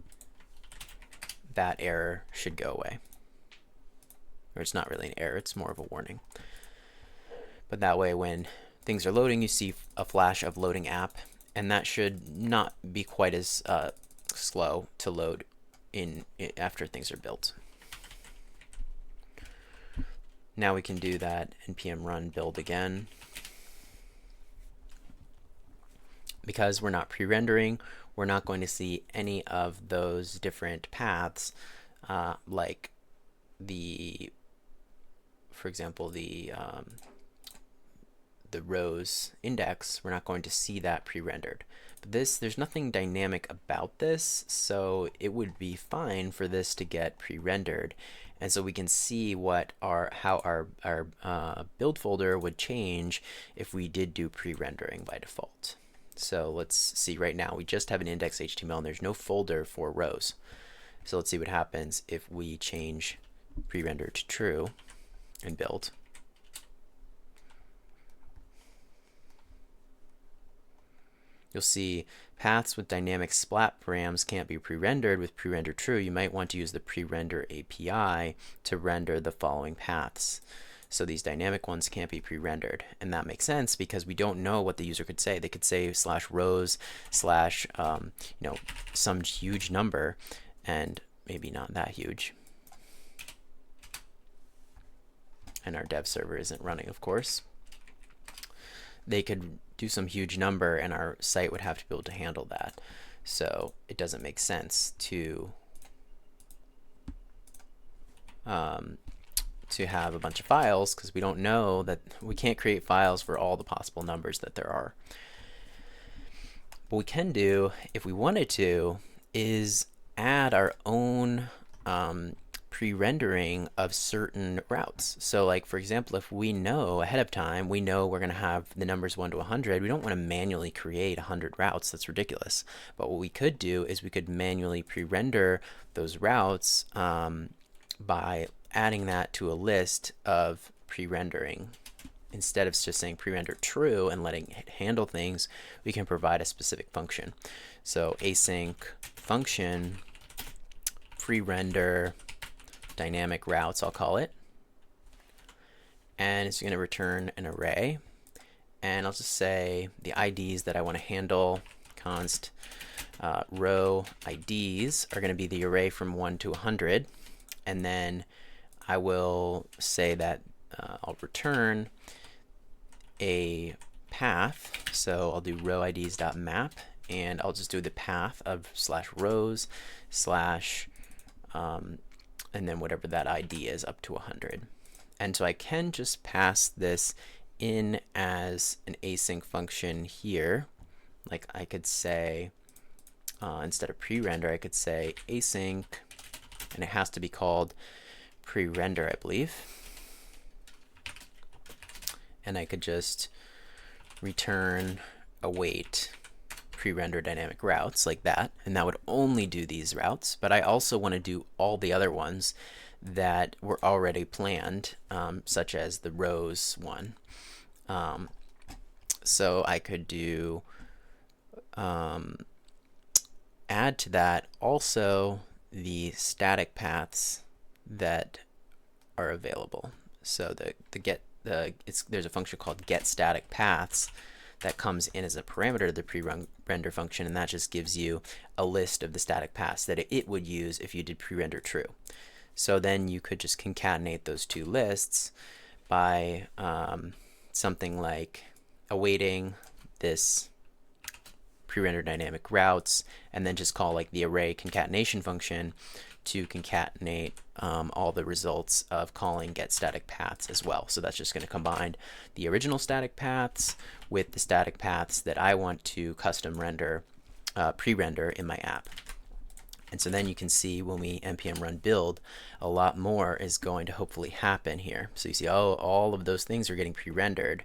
that error should go away. Or it's not really an error, it's more of a warning. But that way when things are loading, you see a flash of loading app, and that should not be quite as slow to load in after things are built. Now we can do that npm run build again. Because we're not pre-rendering, we're not going to see any of those different paths, like for example, the rows index. We're not going to see that pre-rendered. But there's nothing dynamic about this, so it would be fine for this to get pre-rendered. And so we can see how our build folder would change if we did do pre-rendering by default. So let's see right now, we just have an index HTML and there's no folder for rows. So let's see what happens if we change pre-render to true and build. You'll see paths with dynamic splat params can't be pre-rendered with pre-render true. You might want to use the pre-render API to render the following paths. So these dynamic ones can't be pre-rendered, and that makes sense because we don't know what the user could say. They could say /rows/ some huge number, and maybe not that huge. And our dev server isn't running, of course. They could do some huge number and our site would have to be able to handle that. So it doesn't make sense to have a bunch of files, because we don't know that we can't create files for all the possible numbers that there are. What we can do, if we wanted to, is add our own pre-rendering of certain routes. So like, for example, if we know ahead of time, we know we're going to have the numbers 1 to 100, we don't want to manually create 100 routes. That's ridiculous. But what we could do is we could manually pre-render those routes by adding that to a list of pre-rendering. Instead of just saying pre-render true and letting it handle things, we can provide a specific function. So async function pre-render dynamic routes, I'll call it, and it's going to return an array, and I'll just say the IDs that I want to handle, const row IDs are going to be the array from 1 to 100, and then I will say that I'll return a path. So I'll do row IDs.map, and I'll just do the path of /rows/ and then whatever that ID is up to 100. And so I can just pass this in as an async function here. Like I could say, instead of pre-render, I could say async, and it has to be called pre-render, I believe. And I could just return await pre-render dynamic routes like that, and that would only do these routes. But I also want to do all the other ones that were already planned, such as the rows one. So I could do add to that also the static paths that are available. So there's a function called get static paths that comes in as a parameter of the pre-render function, and that just gives you a list of the static paths that it would use if you did pre-render true. So then you could just concatenate those two lists by something like awaiting this pre-render dynamic routes, and then just call like the array concatenation function to concatenate all the results of calling get static paths as well. So that's just going to combine the original static paths with the static paths that I want to custom render, pre-render in my app. And so then you can see when we npm run build, a lot more is going to hopefully happen here. So you see, oh, all of those things are getting pre-rendered.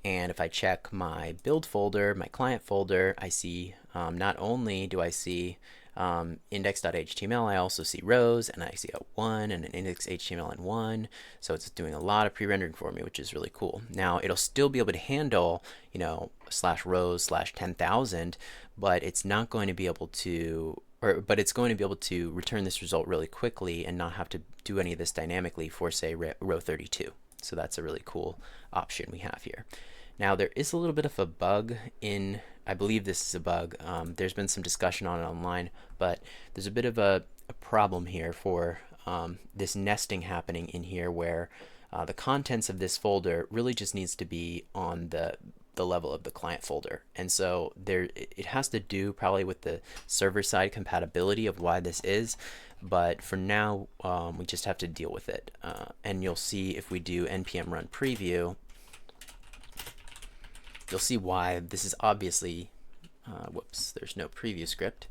And if I check my build folder, my client folder, I see not only do I see index.html, I also see rows, and I see a 1 and an index.html and 1. So it's doing a lot of pre-rendering for me, which is really cool. Now it'll still be able to handle, you know, /rows/10,000, but it's not going to be able to, but it's going to be able to return this result really quickly and not have to do any of this dynamically for, say, row 32. So that's a really cool option we have here. Now there is a little bit of a bug in, I believe this is a bug, there's been some discussion on it online, but there's a bit of a problem here for this nesting happening in here, where the contents of this folder really just needs to be on the level of the client folder. And so it has to do probably with the server-side compatibility of why this is, but for now we just have to deal with it. And you'll see if we do npm run preview, you'll see why this is obviously, whoops, there's no preview script.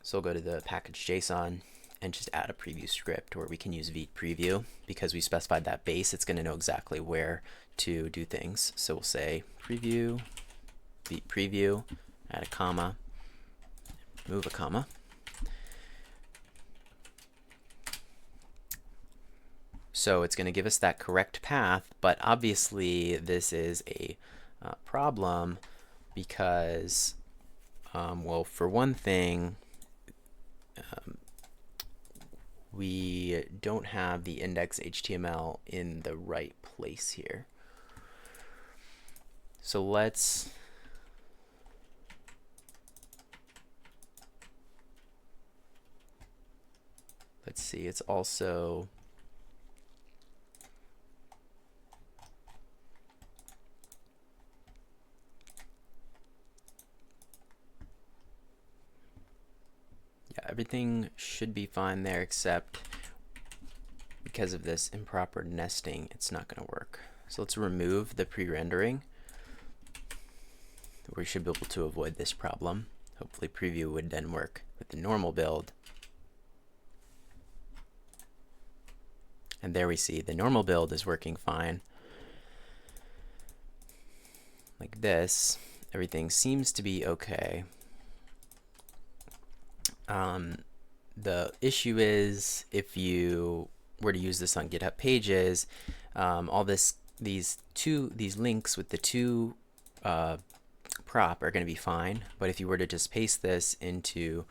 So we'll go to the package.json and just add a preview script, where we can use vite preview. Because we specified that base, it's going to know exactly where to do things. So we'll say preview, vite preview, add a comma, move a comma. So it's going to give us that correct path, but obviously this is a problem because, well, for one thing, we don't have the index.html in the right place here. So let's see, it's also everything should be fine there, except because of this improper nesting, it's not going to work. So let's remove the pre-rendering. We should be able to avoid this problem. Hopefully preview would then work with the normal build. And there we see the normal build is working fine. Like this, everything seems to be okay. The issue is if you were to use this on GitHub Pages, these links with the two prop are going to be fine. But if you were to just paste this into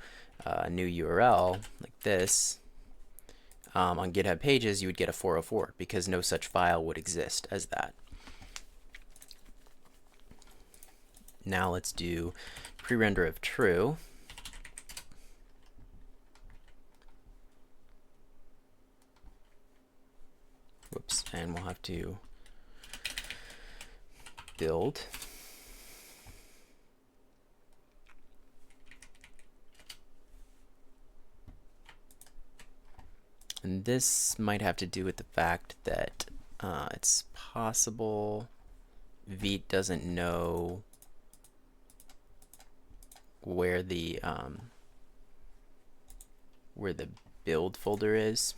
a new URL like this on GitHub Pages, you would get a 404 because no such file would exist as that. Now let's do pre-render of true. Whoops, and we'll have to build. And this might have to do with the fact that it's possible Vite doesn't know where the build folder is.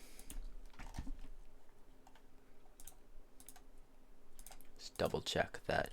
Just double check that.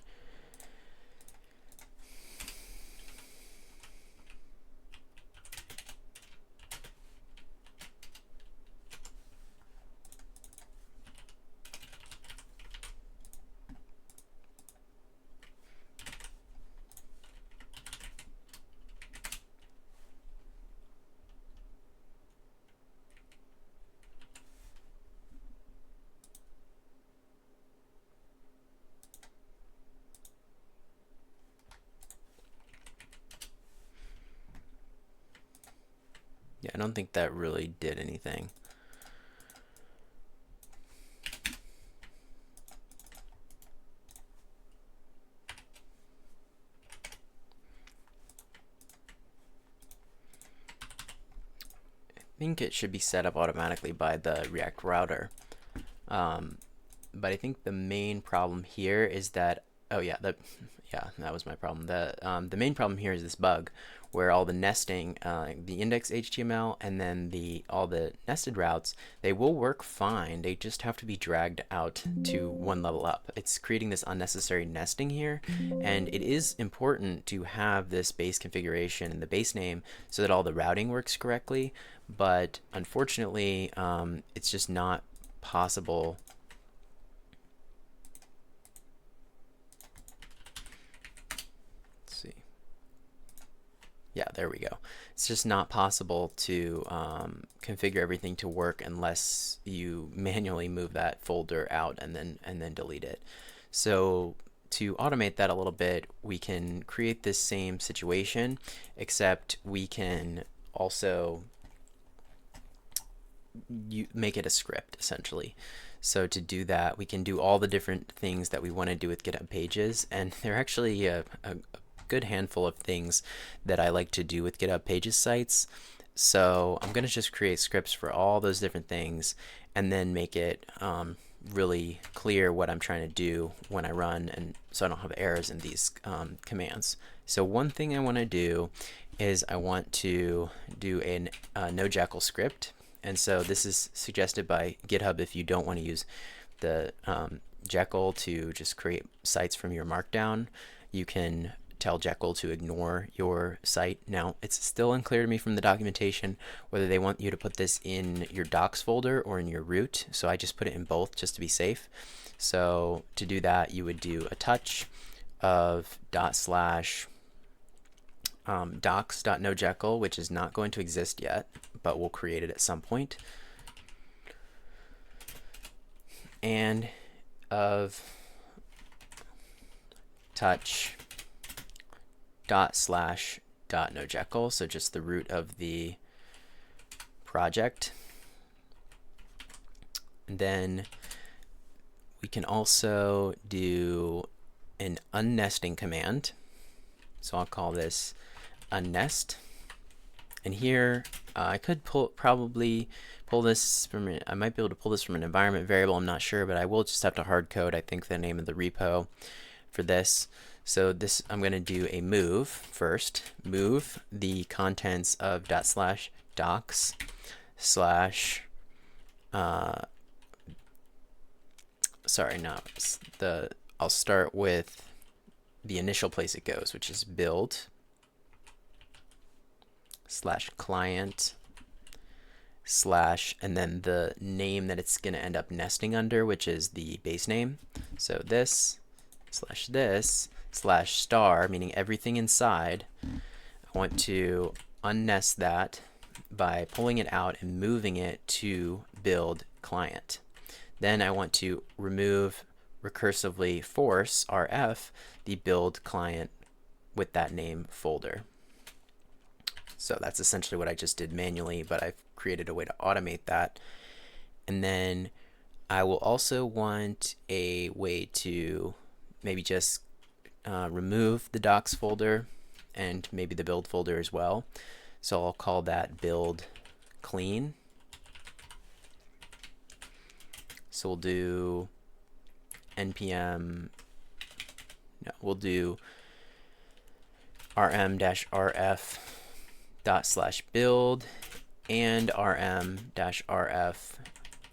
Yeah, I don't think that really did anything. I think it should be set up automatically by the React router. But I think the main problem here is that, oh yeah, that was my problem. The main problem here is this bug where all the nesting, the index HTML and then all the nested routes, they will work fine. They just have to be dragged out to one level up. It's creating this unnecessary nesting here, and it is important to have this base configuration and the base name so that all the routing works correctly. But unfortunately, it's just not possible. Yeah, there we go. It's just not possible to configure everything to work unless you manually move that folder out and then delete it. So to automate that a little bit, we can create this same situation, except we can also make it a script essentially. So to do that, we can do all the different things that we want to do with GitHub Pages, and they're actually a good handful of things that I like to do with GitHub Pages sites. So I'm going to just create scripts for all those different things and then make it really clear what I'm trying to do when I run, and so I don't have errors in these commands. So one thing I want to do is I want to do a NoJackal script, and so this is suggested by GitHub if you don't want to use the Jekyll to just create sites from your markdown. You can tell Jekyll to ignore your site. Now, it's still unclear to me from the documentation whether they want you to put this in your docs folder or in your root, so I just put it in both just to be safe. So to do that, you would do a touch of docs.nojekyll, which is not going to exist yet, but we'll create it at some point. And of touch ./.nojekyll, so just the root of the project. And then we can also do an unnesting command. So I'll call this unnest. And here I could probably pull this from, I might be able to pull this from an environment variable, I'm not sure, but I will just have to hard code, I think, the name of the repo for this. So this, I'm going to do a move first. Move the contents of ./docs/ sorry, no, I'll start with the initial place it goes, which is build / client / and then the name that it's going to end up nesting under, which is the base name. So this / this / star, meaning everything inside. I want to unnest that by pulling it out and moving it to build client. Then I want to remove recursively force RF the build client with that name folder. So that's essentially what I just did manually, but I've created a way to automate that. And then I will also want a way to maybe just remove the docs folder and maybe the build folder as well. So I'll call that build clean. So we'll do npm, no, we'll do rm-rf ./build and rm-rf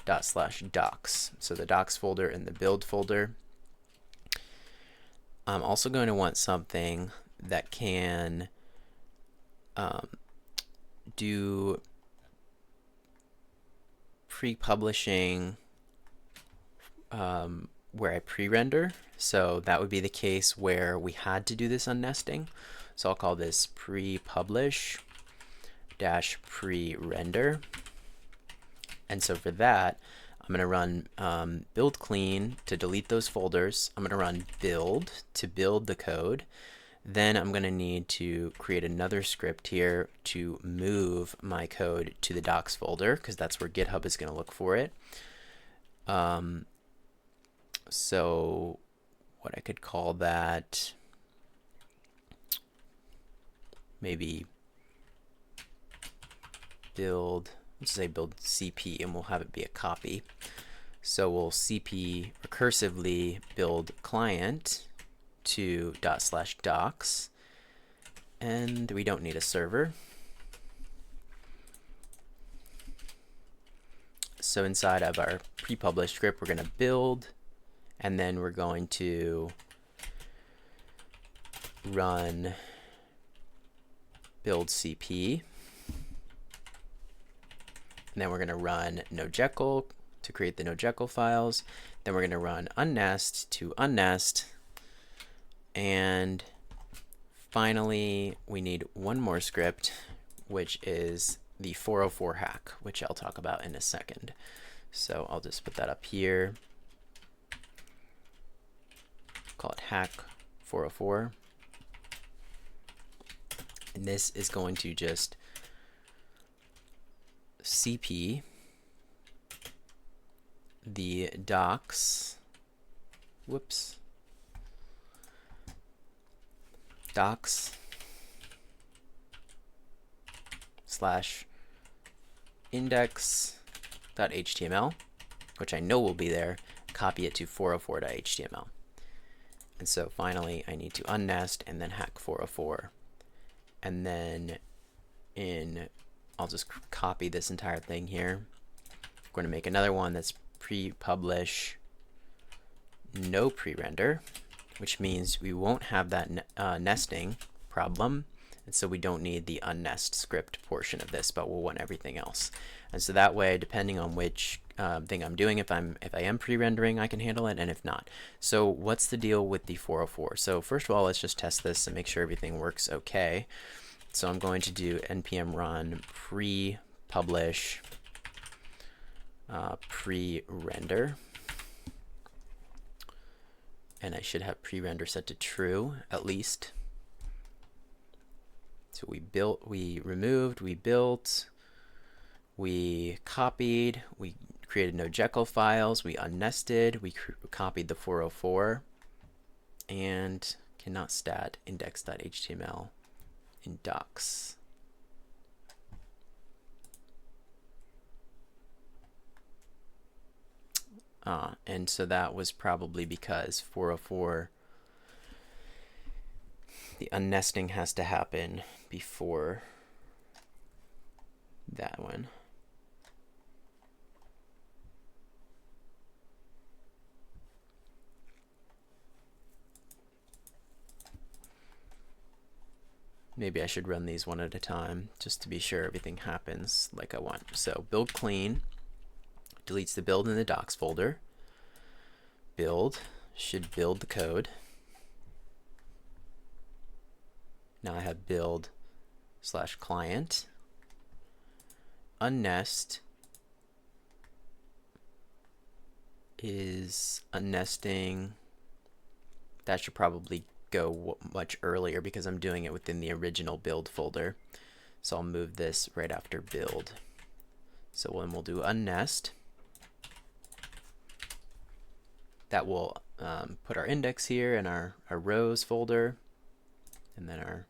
./docs. So the docs folder and the build folder. I'm also going to want something that can do pre-publishing where I pre-render. So that would be the case where we had to do this unnesting. So I'll call this pre-publish -pre-render. And so for that, I'm going to run build clean to delete those folders. I'm going to run build to build the code. Then I'm going to need to create another script here to move my code to the docs folder, because that's where GitHub is going to look for it. So what I could call that, maybe build, let's say build CP, and we'll have it be a copy. So we'll CP recursively build client to ./docs, and we don't need a server. So inside of our pre-published script, we're going to build, and then we're going to run build CP. And then we're going to run nojekyll to create the nojekyll files. Then we're going to run unnest to unnest. And finally, we need one more script, which is the 404 hack, which I'll talk about in a second. So I'll just put that up here. Call it hack 404. And this is going to just CP the docs, docs / index.html, which I know will be there, copy it to 404.html. And so finally I need to unnest and then hack 404. And then I'll just copy this entire thing here. I'm going to make another one that's pre-publish no pre-render, which means we won't have that nesting problem, and so we don't need the unnest script portion of this, but we'll want everything else. And so that way, depending on which thing I'm doing, if I am pre-rendering, I can handle it, and if not. So what's the deal with the 404? So first of all, let's just test this and make sure everything works okay. So I'm going to do npm run pre-publish pre-render, and I should have pre-render set to true at least. So we built, we removed, we built, we copied, we created nojekyll files, we unnested, we copied the 404, and cannot stat index.html in docs. And so that was probably because 404, the unnesting has to happen before that one. maybe I should run these one at a time just to be sure everything happens like I want. So build clean deletes the build in the docs folder. Build should build the code. Now I have build / client. Unnest is unnesting. That should probably go much earlier because I'm doing it within the original build folder. So I'll move this right after build. So when we'll do unnest, that will put our index here in our rows folder, and then our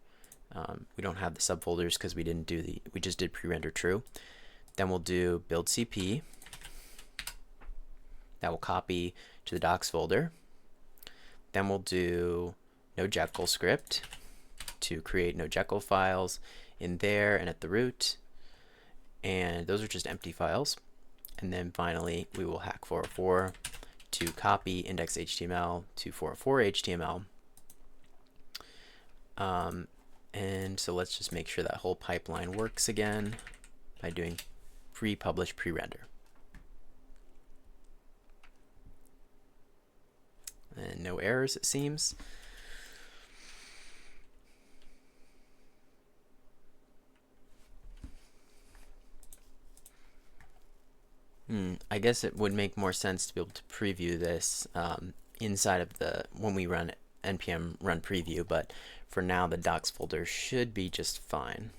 we don't have the subfolders because we just did pre-render true. Then we'll do build CP. That will copy to the docs folder. Then we'll do no-jekyll script to create no-jekyll files in there and at the root. And those are just empty files. And then finally, we will hack 404 to copy index.html to 404 HTML. And so let's just make sure that whole pipeline works again by doing pre-publish, pre-render. And no errors, it seems. I guess it would make more sense to be able to preview this inside of when we run npm run preview, but for now the docs folder should be just fine.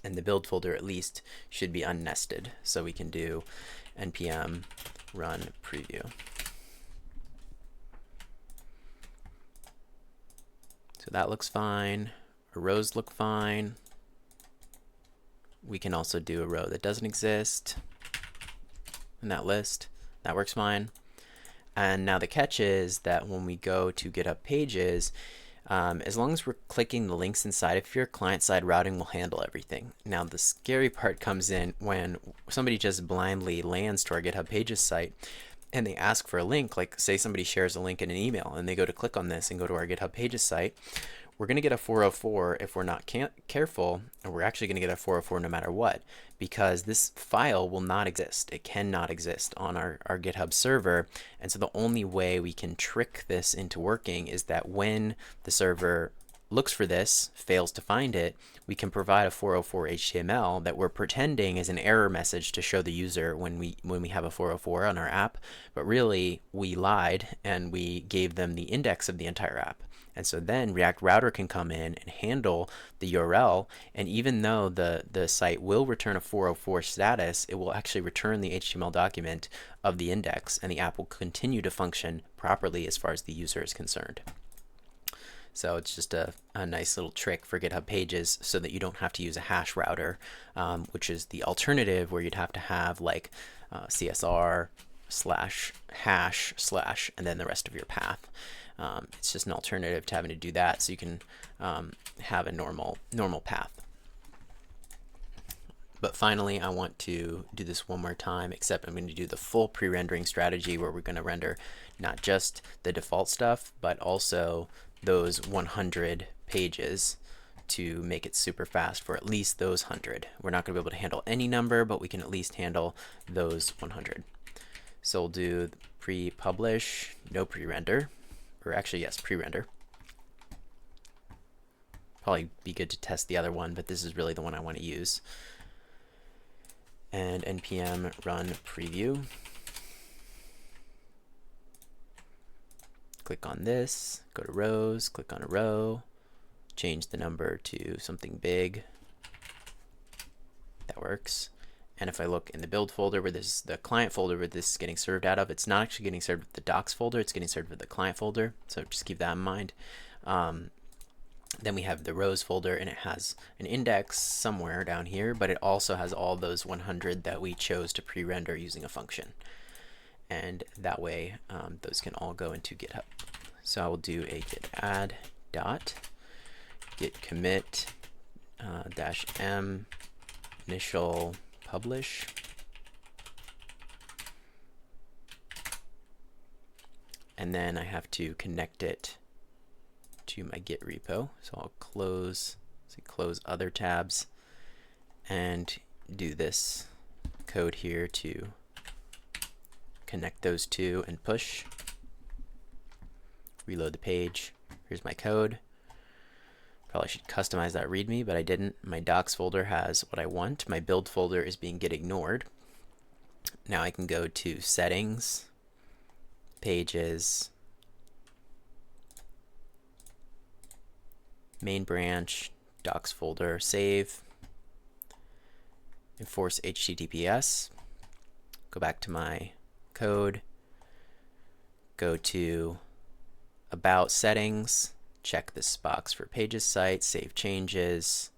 And the build folder at least should be unnested, so we can do npm run preview. So that looks fine. Our rows look fine. We can also do a row that doesn't exist in that list. That works fine. And now the catch is that when we go to GitHub Pages, as long as we're clicking the links inside of here, client-side routing will handle everything. Now the scary part comes in when somebody just blindly lands to our GitHub Pages site and they ask for a link, like say somebody shares a link in an email and they go to click on this and go to our GitHub Pages site. We're going to get a 404 if we're not careful, and we're actually going to get a 404 no matter what, because this file will not exist. It cannot exist on our GitHub server. And so the only way we can trick this into working is that when the server looks for this, fails to find it, we can provide a 404 HTML that we're pretending is an error message to show the user when we have a 404 on our app, but really we lied and we gave them the index of the entire app. And so then React Router can come in and handle the URL, and even though the site will return a 404 status, it will actually return the HTML document of the index, and the app will continue to function properly as far as the user is concerned. So it's just a nice little trick for GitHub Pages so that you don't have to use a hash router, which is the alternative where you'd have to have like CSR /hash/ and then the rest of your path. It's just an alternative to having to do that, so you can have a normal path. But finally, I want to do this one more time, except I'm going to do the full pre-rendering strategy where we're going to render not just the default stuff, but also those 100 pages to make it super fast for at least those 100. We're not going to be able to handle any number, but we can at least handle those 100. So we'll do pre-publish, no pre-render. Or actually, yes, pre-render. Probably be good to test the other one, but this is really the one I want to use. And npm run preview. Click on this, go to rows, click on a row, change the number to something big. That works. And if I look in the build folder where this is the client folder where this is getting served out of, it's not actually getting served with the docs folder, it's getting served with the client folder. So just keep that in mind. Then we have the rows folder, and it has an index somewhere down here, but it also has all those 100 that we chose to pre-render using a function. And that way those can all go into GitHub. So I will do a git add dot git commit -m initial publish, and then I have to connect it to my Git repo. So I'll close other tabs and do this code here to connect those two and push. Reload the page. Here's my code. Probably should customize that README, but I didn't. My docs folder has what I want. My build folder is being Git ignored. Now I can go to settings, pages, main branch, docs folder, save, enforce HTTPS, go back to my code, go to about settings, check this box for pages site, save changes,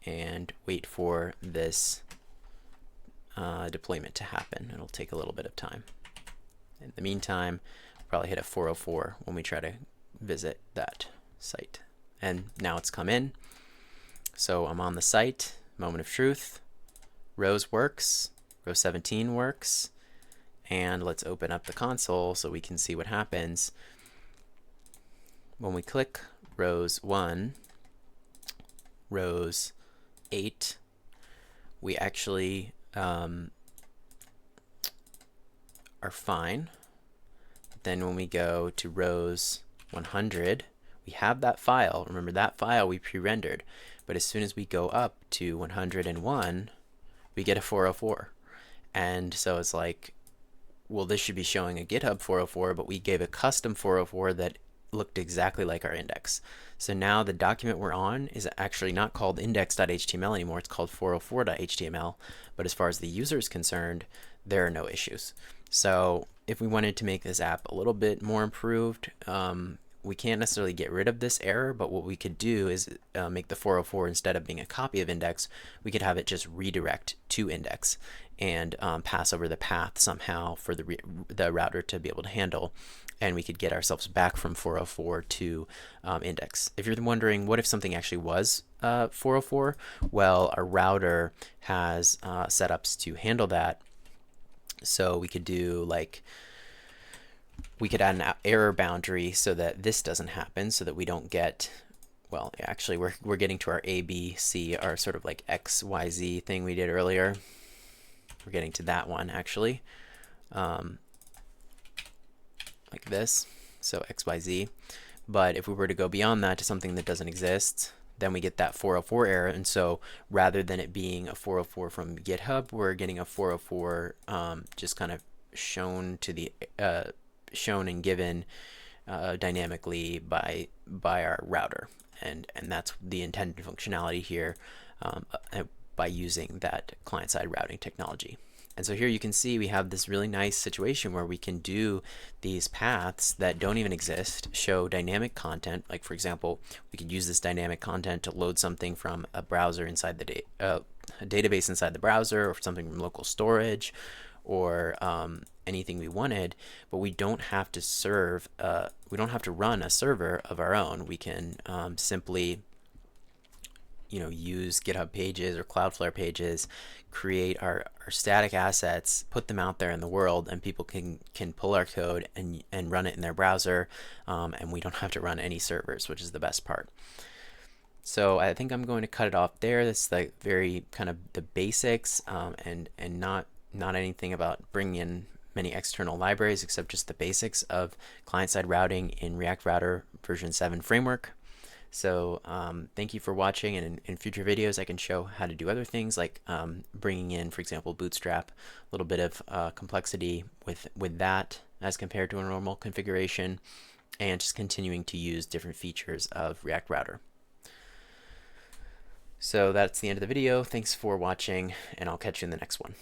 and wait for this deployment to happen. It'll take a little bit of time. In the meantime, we'll probably hit a 404 when we try to visit that site. And now it's come in. So I'm on the site, moment of truth, rows works, row 17 works, and let's open up the console so we can see what happens. When we click rows 1, rows 8, we actually are fine. Then when we go to rows 100, we have that file. Remember, that file we pre-rendered, but as soon as we go up to 101, we get a 404. And so it's like, well, this should be showing a GitHub 404, but we gave a custom 404 that looked exactly like our index. So now the document we're on is actually not called index.html anymore, it's called 404.html, but as far as the user is concerned, there are no issues. So if we wanted to make this app a little bit more improved, we can't necessarily get rid of this error, but what we could do is make the 404, instead of being a copy of index, we could have it just redirect to index and pass over the path somehow for the router to be able to handle, and we could get ourselves back from 404 to index. If you're wondering what if something actually was 404, well, our router has setups to handle that. So we could do like, we could add an error boundary so that this doesn't happen, so that we don't get, well, actually we're getting to our A, B, C, our sort of like X, Y, Z thing we did earlier. We're getting to that one actually, like this, so X, Y, Z. But if we were to go beyond that to something that doesn't exist, then we get that 404 error. And so rather than it being a 404 from GitHub, we're getting a 404 just kind of shown to the shown and given dynamically by our router, and that's the intended functionality here by using that client-side routing technology. And so here you can see we have this really nice situation where we can do these paths that don't even exist, show dynamic content. Like for example, we could use this dynamic content to load something from a browser inside the a database inside the browser, or something from local storage, or anything we wanted. But we don't have to serve, we don't have to run a server of our own. We can simply, use GitHub pages or Cloudflare pages, create our static assets, put them out there in the world, and people can pull our code and run it in their browser, and we don't have to run any servers, which is the best part. So I think I'm going to cut it off there. That's like very kind of the basics, and not anything about bringing in many external libraries, except just the basics of client-side routing in React Router version 7 framework. So thank you for watching, and in future videos I can show how to do other things, like bringing in, for example, Bootstrap, a little bit of complexity with that as compared to a normal configuration, and just continuing to use different features of React Router. So that's the end of the video. Thanks for watching, and I'll catch you in the next one.